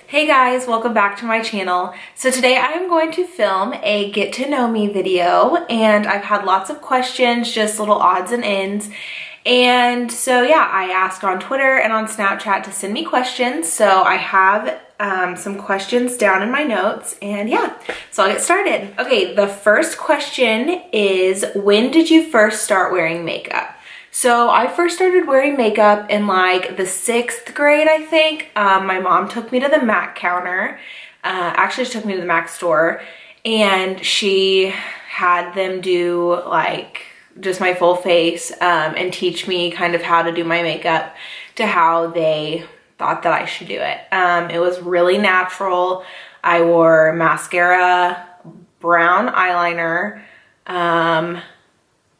Hey guys, welcome back to my channel. So today I am going to film a get to know me video, and I've had lots of questions, just little odds and ends. And so yeah, I asked on Twitter and on Snapchat to send me questions. So I have some questions down in my notes, and yeah, so I'll get started. Okay, the first question is, when did you first start wearing makeup? So I first started wearing makeup in like the 6th grade, I think. My mom took me to the MAC counter. Actually, she took me to the MAC store, and she had them do like just my full face and teach me kind of how to do my makeup to how they thought that I should do it. It was really natural. I wore mascara, brown eyeliner,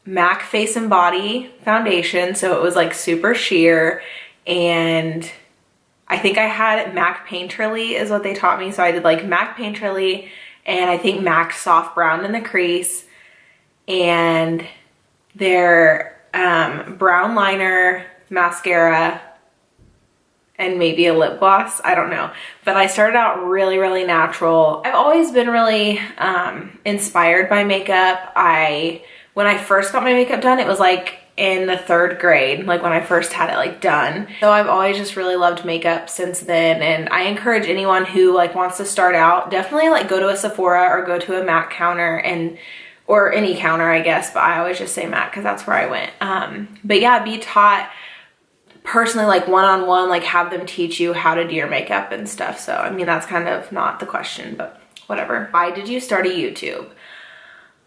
MAC Face and Body foundation, so it was like super sheer, and I think I had MAC Painterly is what they taught me, so I did like MAC Painterly and I think MAC Soft Brown in the crease, and their brown liner, mascara, and maybe a lip gloss, I don't know. But I started out really natural. I've always been really inspired by makeup. When I first got my makeup done, it was like in the 3rd grade, like when I first had it like done. So I've always just really loved makeup since then, and I encourage anyone who like wants to start out, definitely like go to a Sephora or go to a MAC counter, or any counter, I guess, but I always just say MAC because that's where I went. But yeah, be taught personally, like one-on-one, like have them teach you how to do your makeup and stuff. So I mean, that's kind of not the question, but whatever. Why did you start a YouTube?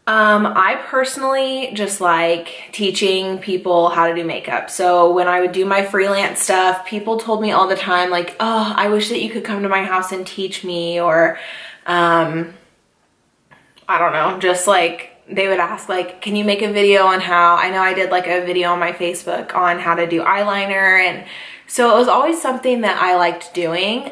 I personally just like teaching people how to do makeup. So when I would do my freelance stuff, people told me all the time like, oh, I wish that you could come to my house and teach me, or I don't know, just like they would ask like, can you make a video on how, I know I did like a video on my Facebook on how to do eyeliner, and so it was always something that I liked doing,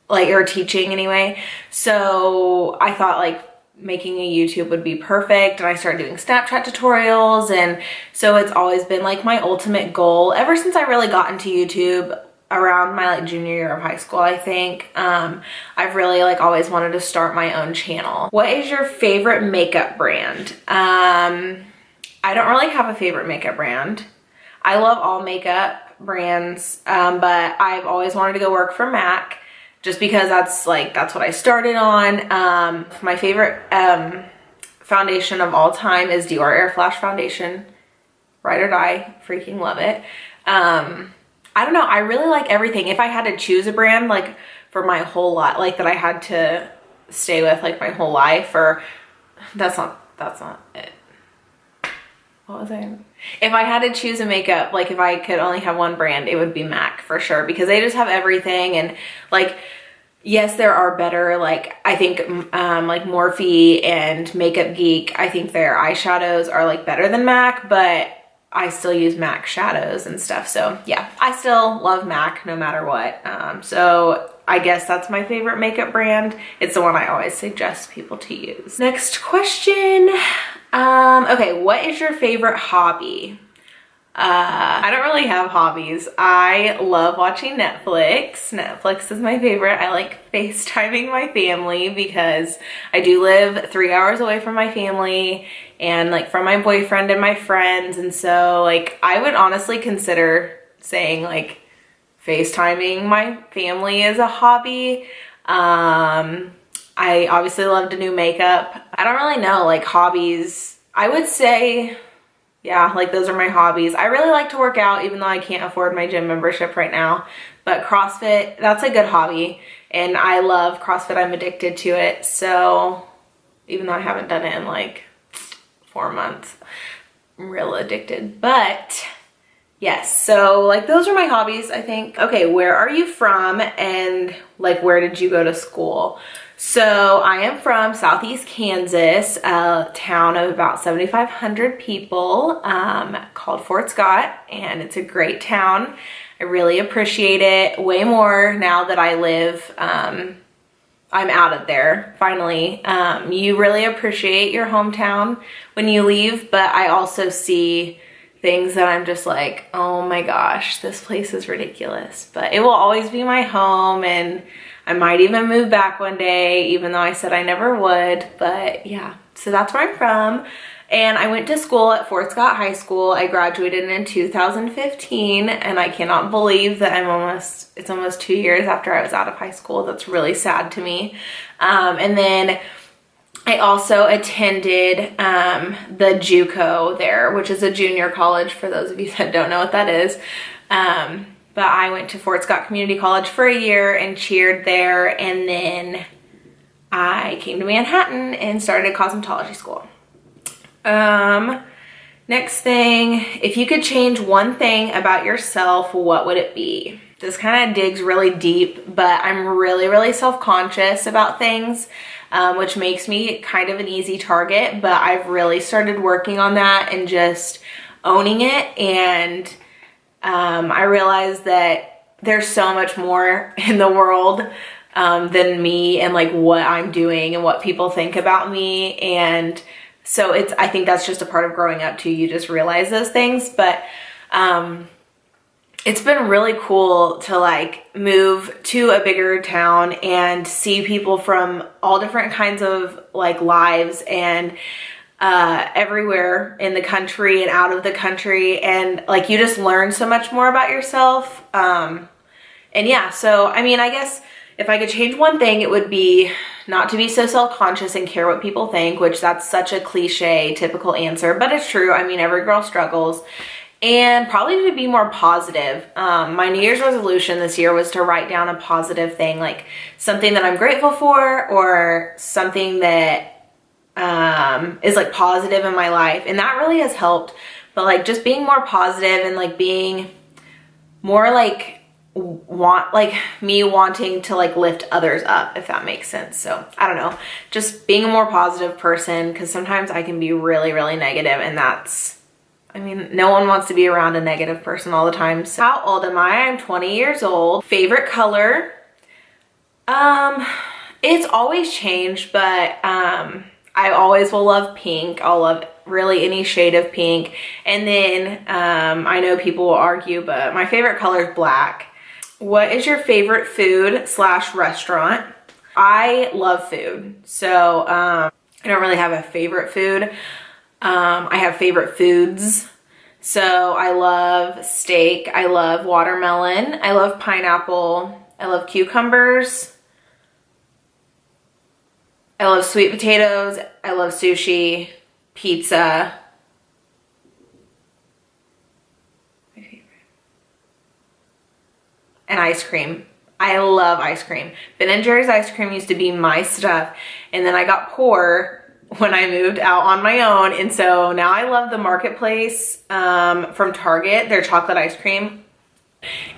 or teaching anyway. So I thought like making a YouTube would be perfect, and I started doing Snapchat tutorials, and so it's always been like my ultimate goal ever since I really got into YouTube around my like junior year of high school, I think. I've really like always wanted to start my own channel. What is your favorite makeup brand? I don't really have a favorite makeup brand. I love all makeup brands, but I've always wanted to go work for MAC, just because that's what I started on. My favorite foundation of all time is Dior Air Flash Foundation. Ride or die, freaking love it. I don't know, I really like everything. If I had to choose a brand like for my whole life, like that I had to stay with like my whole life, or that's not it. What was I? If I had to choose a makeup, like if I could only have one brand, it would be MAC for sure, because they just have everything. And like, yes, there are better, like I think like Morphe and Makeup Geek, I think their eyeshadows are like better than MAC, but I still use MAC shadows and stuff. So yeah, I still love MAC no matter what. So I guess that's my favorite makeup brand. It's the one I always suggest people to use. Next question. Okay, what is your favorite hobby? I don't really have hobbies. I love watching Netflix. Netflix is my favorite. I like FaceTiming my family because I do live 3 hours away from my family and like from my boyfriend and my friends. And so like I would honestly consider saying like FaceTiming my family is a hobby. I obviously love to do makeup. I don't really know, like hobbies. I would say, yeah, like those are my hobbies. I really like to work out, even though I can't afford my gym membership right now. But CrossFit, that's a good hobby. And I love CrossFit. I'm addicted to it. So even though I haven't done it in like 4 months, I'm real addicted. But yes, so like those are my hobbies, I think. Okay, where are you from, and like where did you go to school? So I am from Southeast Kansas, a town of about 7,500 people called Fort Scott, and it's a great town. I really appreciate it way more now that I live, I'm out of there finally. You really appreciate your hometown when you leave, but I also see things that I'm just like, oh my gosh, this place is ridiculous. But it will always be my home, and I might even move back one day, even though I said I never would. But yeah, so that's where I'm from. And I went to school at Fort Scott High School. I graduated in 2015, and I cannot believe that it's almost 2 years after I was out of high school. That's really sad to me. And then I also attended the JUCO there, which is a junior college for those of you that don't know what that is. But I went to Fort Scott Community College for a year and cheered there, and then I came to Manhattan and started cosmetology school. Next thing, if you could change one thing about yourself, what would it be? This kind of digs really deep, but I'm really, really self-conscious about things, which makes me kind of an easy target, but I've really started working on that and just owning it. And I realized that there's so much more in the world than me and like what I'm doing and what people think about me. And so I think that's just a part of growing up too. You just realize those things. But it's been really cool to like move to a bigger town and see people from all different kinds of like lives and everywhere in the country and out of the country. And like you just learn so much more about yourself. And yeah, so I mean, I guess if I could change one thing, it would be not to be so self-conscious and care what people think, which that's such a cliche, typical answer, but it's true. I mean, every girl struggles. And probably to be more positive. My New Year's resolution this year was to write down a positive thing, like something that I'm grateful for or something that is like positive in my life. And that really has helped. But like just being more positive and like being more like me wanting to like lift others up, if that makes sense. So I don't know, just being a more positive person, because sometimes I can be really, really negative, and I mean, no one wants to be around a negative person all the time. So how old am I? I'm 20 years old. Favorite color? It's always changed, but I always will love pink. I'll love really any shade of pink. And then I know people will argue, but my favorite color is black. What is your favorite food / restaurant? I love food. So I don't really have a favorite food. I have favorite foods. So I love steak. I love watermelon. I love pineapple. I love cucumbers. I love sweet potatoes. I love sushi, pizza. My favorite. And ice cream. I love ice cream. Ben & Jerry's ice cream used to be my stuff. And then I got poor when I moved out on my own. And so now I love the Marketplace from Target, their chocolate ice cream.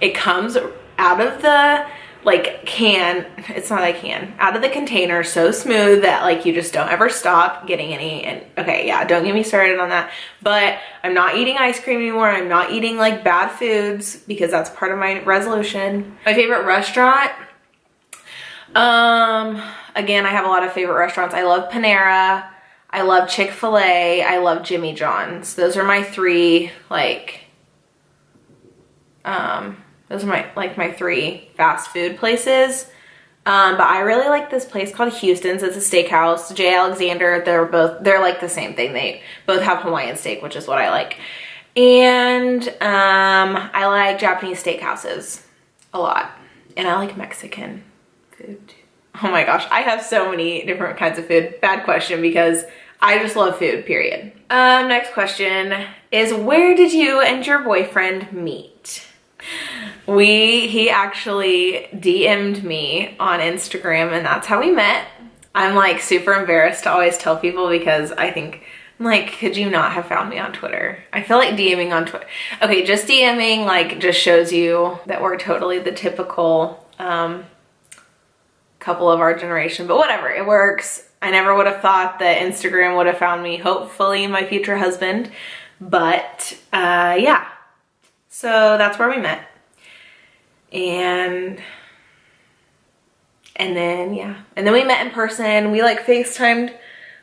It comes out of the like can, it's not a can, out of the container so smooth that like you just don't ever stop getting any. And okay, yeah, don't get me started on that. But I'm not eating ice cream anymore. I'm not eating like bad foods because that's part of my resolution. My favorite restaurant, again, I have a lot of favorite restaurants. I love Panera. I love Chick-fil-A. I love Jimmy John's. Those are my three, like, those are my three fast food places. But I really like this place called Houston's. It's a steakhouse. J. Alexander, they're like the same thing. They both have Hawaiian steak, which is what I like. And I like Japanese steakhouses a lot. And I like Mexican food too. Oh my gosh, I have so many different kinds of food. Bad question because I just love food, period. Next question is, where did you and your boyfriend meet? He actually DM'd me on Instagram, and that's how we met. I'm like super embarrassed to always tell people because I think, I'm like, could you not have found me on Twitter? I feel like DMing on Twitter. Okay, just DMing like just shows you that we're totally the typical couple of our generation, but whatever, it works. I never would have thought that Instagram would have found me, hopefully my future husband, but yeah, so that's where we met. And then yeah, and then we met in person. We like FaceTimed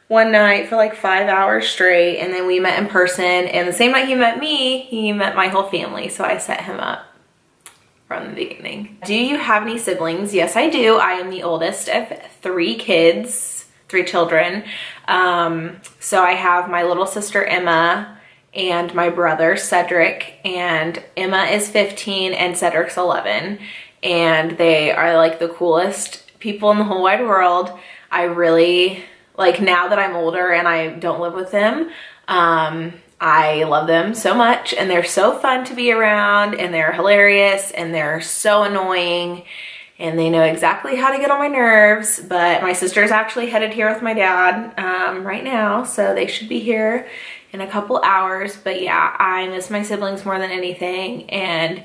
one night for like 5 hours straight, and then we met in person, and the same night he met me, he met my whole family, so I set him up from the beginning. Do you have any siblings? Yes, I do. I am the oldest of 3 kids, 3 children. So I have my little sister Emma and my brother Cedric, and Emma is 15 and Cedric's 11, and they are like the coolest people in the whole wide world. I really, like, now that I'm older and I don't live with them, I love them so much, and they're so fun to be around, and they're hilarious, and they're so annoying, and they know exactly how to get on my nerves. But my sister's actually headed here with my dad right now, so they should be here in a couple hours. But yeah, I miss my siblings more than anything, and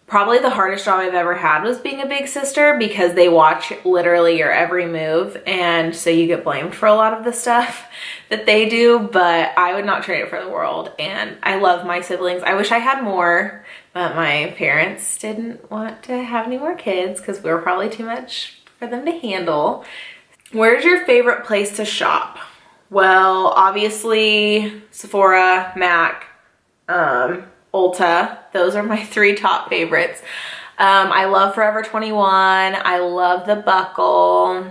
probably the hardest job I've ever had was being a big sister, because they watch literally your every move, and so you get blamed for a lot of the stuff that they do, but I would not trade it for the world, and I love my siblings. I wish I had more, but my parents didn't want to have any more kids because we were probably too much for them to handle. Where's your favorite place to shop? Well, obviously Sephora, MAC, Ulta. Those are my 3 top favorites. I love Forever 21. I love The Buckle.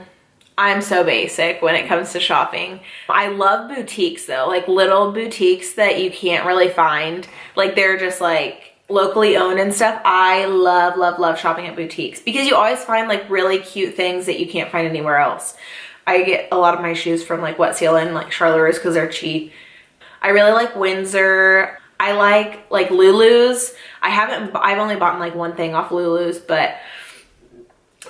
I'm so basic when it comes to shopping. I love boutiques though, like little boutiques that you can't really find. Like they're just like locally owned and stuff. I love, love, love shopping at boutiques because you always find like really cute things that you can't find anywhere else. I get a lot of my shoes from like Wet Seal and like Charlotte's because they're cheap. I really like Windsor. I like Lulu's. I've only bought like one thing off Lulu's, but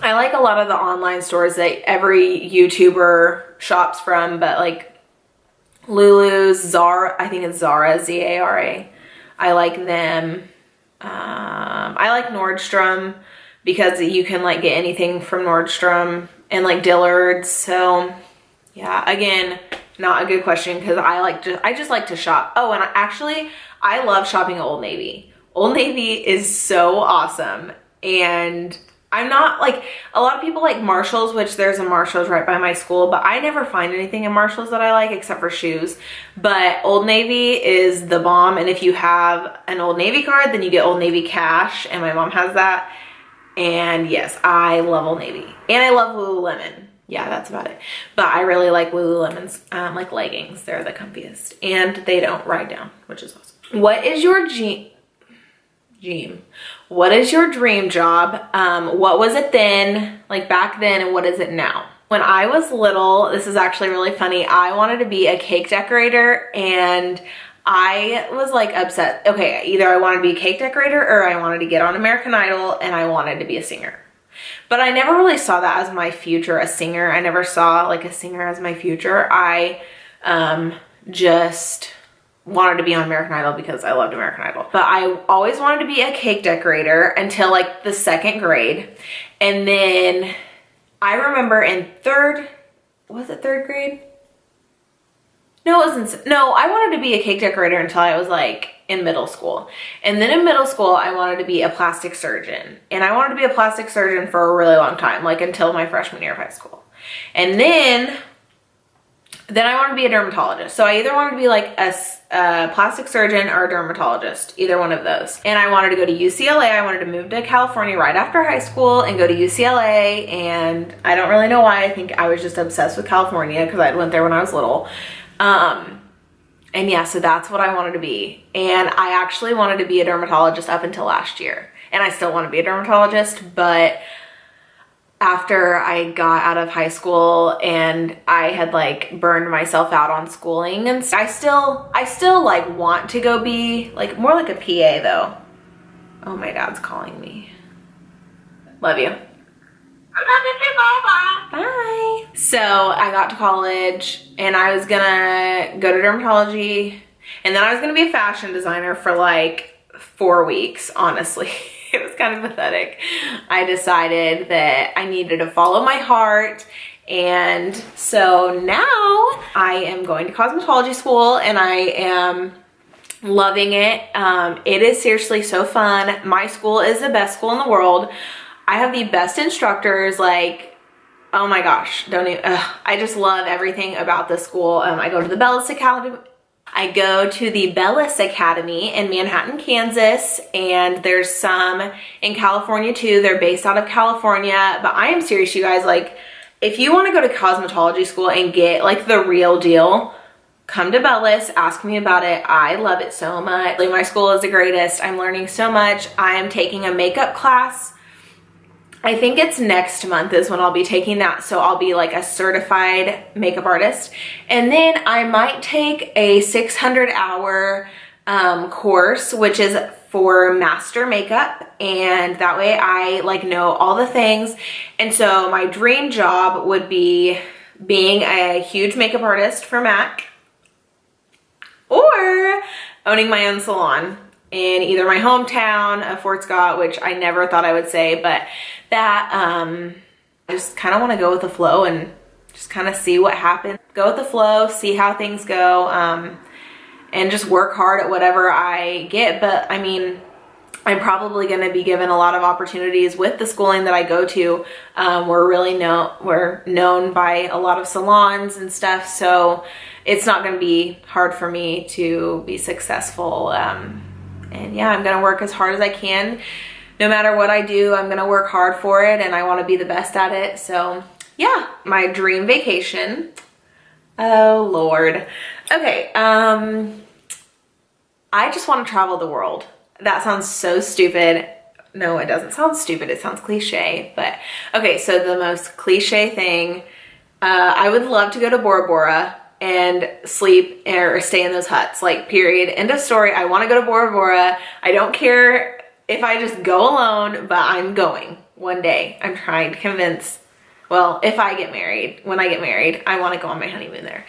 I like a lot of the online stores that every YouTuber shops from, but like Lulu's, Zara, I think it's Zara, Z-A-R-A. I like them. I like Nordstrom because you can like get anything from Nordstrom, and like Dillard's. So yeah, again, not a good question because I just like to shop. Oh, and I love shopping at Old Navy. Old Navy is so awesome. And I'm not like, a lot of people like Marshalls, which there's a Marshalls right by my school, but I never find anything in Marshalls that I like except for shoes. But Old Navy is the bomb. And if you have an Old Navy card, then you get Old Navy cash. And my mom has that. And yes, I love Old Navy. And I love Lululemon. Yeah, that's about it. But I really like Lululemon's like leggings. They're the comfiest. And they don't ride down, which is awesome. What is your What is your dream job? What was it then, like back then, and what is it now? When I was little, this is actually really funny, I wanted to be a cake decorator, and I was like upset. Okay, either I wanted to be a cake decorator or I wanted to get on American Idol, and I wanted to be a singer. But I never really saw that as my future, a singer. I never saw like a singer as my future. I just wanted to be on American Idol because I loved American Idol. But I always wanted to be a cake decorator until like the 2nd grade. And then I remember in was it third grade? No, it wasn't. No, I wanted to be a cake decorator until I was like in middle school. And then in middle school, I wanted to be a plastic surgeon. And I wanted to be a plastic surgeon for a really long time, like until my freshman year of high school. And then I wanted to be a dermatologist. So I either wanted to be like a plastic surgeon or a dermatologist, either one of those. And I wanted to go to UCLA. I wanted to move to California right after high school and go to UCLA. And I don't really know why. I think I was just obsessed with California because I went there when I was little. And yeah, so that's what I wanted to be. And I actually wanted to be a dermatologist up until last year. And I still want to be a dermatologist, but after I got out of high school and I had like burned myself out on schooling, and I still like want to go be like more like a PA though. Oh, my dad's calling me. Love you. Bye. So I got to college and I was gonna go to dermatology, and then I was gonna be a fashion designer for like 4 weeks, honestly. It was kind of pathetic. I decided that I needed to follow my heart, and so now I am going to cosmetology school and I am loving it. It is seriously so fun. My school is the best school in the world. I have the best instructors. Like, Oh my gosh, don't even, I just love everything about this school. I go to the Bellis Academy. I go to the Bellis Academy in Manhattan, Kansas, and there's some in California too. They're based out of California, but I am serious, you guys, like, if you want to go to cosmetology school and get like the real deal, come to Bellis, ask me about it. I love it so much. Like, my school is the greatest. I'm learning so much. I am taking a makeup class. I think it's next month is when I'll be taking that. So I'll be like a certified makeup artist. And then I might take a 600-hour course, which is for master makeup. And that way I like know all the things. And so my dream job would be being a huge makeup artist for MAC, or owning my own salon in either my hometown of Fort Scott, which I never thought I would say, but that I just kind of want to go with the flow and just kind of see what happens. Go with the flow, see how things go, and just work hard at whatever I get. But I mean, I'm probably going to be given a lot of opportunities with the schooling that I go to. We're known by a lot of salons and stuff, so it's not going to be hard for me to be successful. And yeah, I'm going to work as hard as I can. No matter what I do, I'm going to work hard for it, and I want to be the best at it. So yeah, my dream vacation. Oh Lord. Okay. I just want to travel the world. That sounds so stupid. No, it doesn't sound stupid. It sounds cliche, but okay. So the most cliche thing, I would love to go to Bora Bora and sleep or stay in those huts, like, period, end of story. I want to go to Bora Bora. I don't care if I just go alone, but I'm going one day. I'm trying to convince, well, if I get married, when I get married, I want to go on my honeymoon there.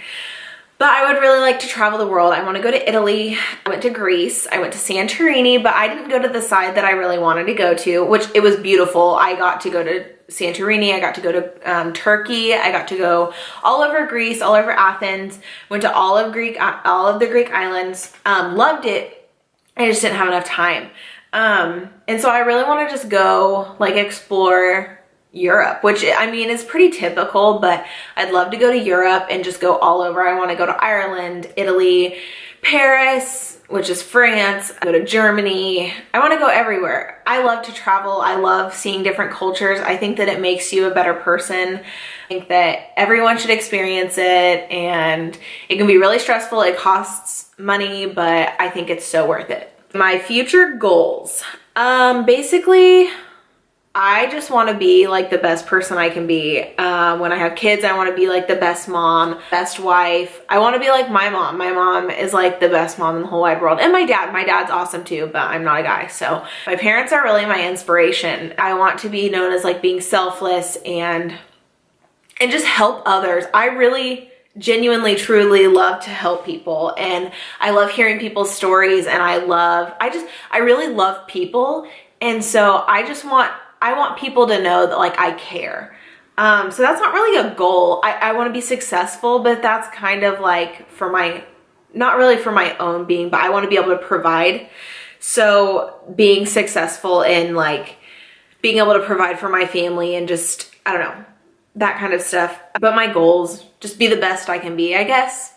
But I would really like to travel the world. I want to go to Italy. I went to Greece. I went to Santorini, but I didn't go to the side that I really wanted to go to, which it was beautiful. I got to go to Santorini. I got to go to Turkey. I got to go all over Greece, all over Athens. Went to all of the Greek islands. Loved it. I just didn't have enough time. And so I really want to just go like explore Europe, which I mean is pretty typical, but I'd love to go to Europe and just go all over. I want to go to Ireland, Italy, Paris, which is France, go to Germany. I want to go everywhere. I love to travel. I love seeing different cultures. I think that it makes you a better person. I think that everyone should experience it, and it can be really stressful. It costs money, but I think it's so worth it. My future goals. Basically, I just want to be like the best person I can be. When I have kids, I want to be like the best mom, best wife. I want to be like my mom. My mom is like the best mom in the whole wide world. And my dad's awesome too, but I'm not a guy. So my parents are really my inspiration. I want to be known as like being selfless and just help others. I really genuinely, truly love to help people, and I love hearing people's stories, and I really love people. And so I want people to know that like I care. So that's not really a goal. I want to be successful, but that's kind of like not really for my own being, but I want to be able to provide. So being successful in like being able to provide for my family and just, I don't know, that kind of stuff. But my goals, just be the best I can be, I guess.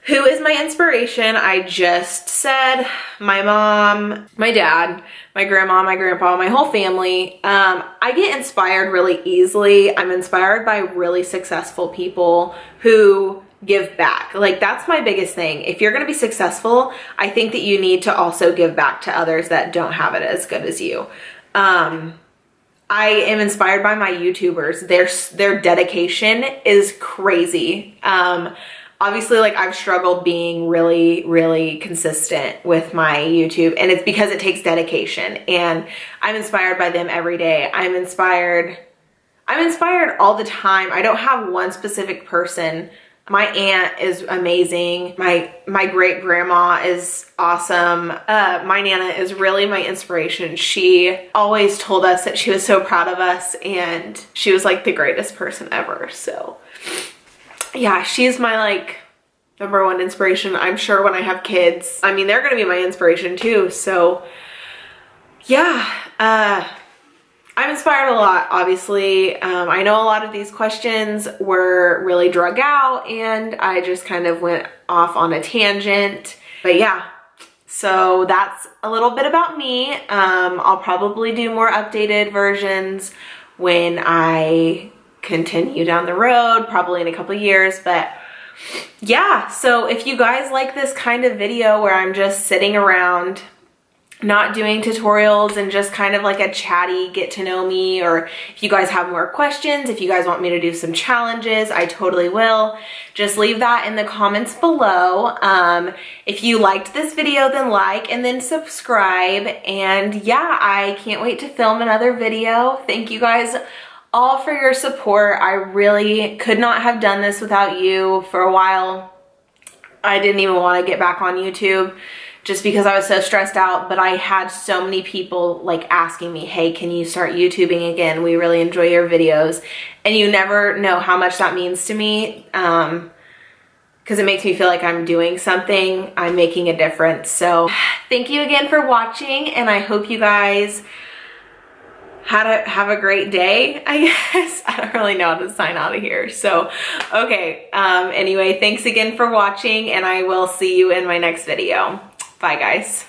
Who is my inspiration? I just said my mom, my dad, my grandma, my grandpa, my whole family. I get inspired really easily. I'm inspired by really successful people who give back. Like, that's my biggest thing. If you're going to be successful, I think that you need to also give back to others that don't have it as good as you. I am inspired by my YouTubers. Their dedication is crazy. Obviously, like, I've struggled being really, really consistent with my YouTube, and it's because it takes dedication, and I'm inspired by them every day. I'm inspired all the time. I don't have one specific person. My aunt is amazing. My great grandma is awesome. My Nana is really my inspiration. She always told us that she was so proud of us, and she was like the greatest person ever. So yeah, she's my like number one inspiration. I'm sure when I have kids, I mean, they're gonna be my inspiration too. So yeah, I'm inspired a lot, obviously. I know a lot of these questions were really drug out and I just kind of went off on a tangent. But yeah, so that's a little bit about me. I'll probably do more updated versions when I continue down the road, probably in a couple years. But yeah, so if you guys like this kind of video where I'm just sitting around not doing tutorials and just kind of like a chatty get to know me, or if you guys have more questions, if you guys want me to do some challenges, I totally will. Just leave that in the comments below. If you liked this video, then like and then subscribe. And yeah, I can't wait to film another video. Thank you guys all for your support. I really could not have done this without you. For a while, I didn't even want to get back on YouTube just because I was so stressed out, but I had so many people like asking me, hey, can you start YouTubing again? We really enjoy your videos. And you never know how much that means to me, because it makes me feel like I'm doing something, I'm making a difference. So thank you again for watching, and I hope you guys have a great day, I guess. I don't really know how to sign out of here. So, okay. Anyway, thanks again for watching, and I will see you in my next video. Bye, guys.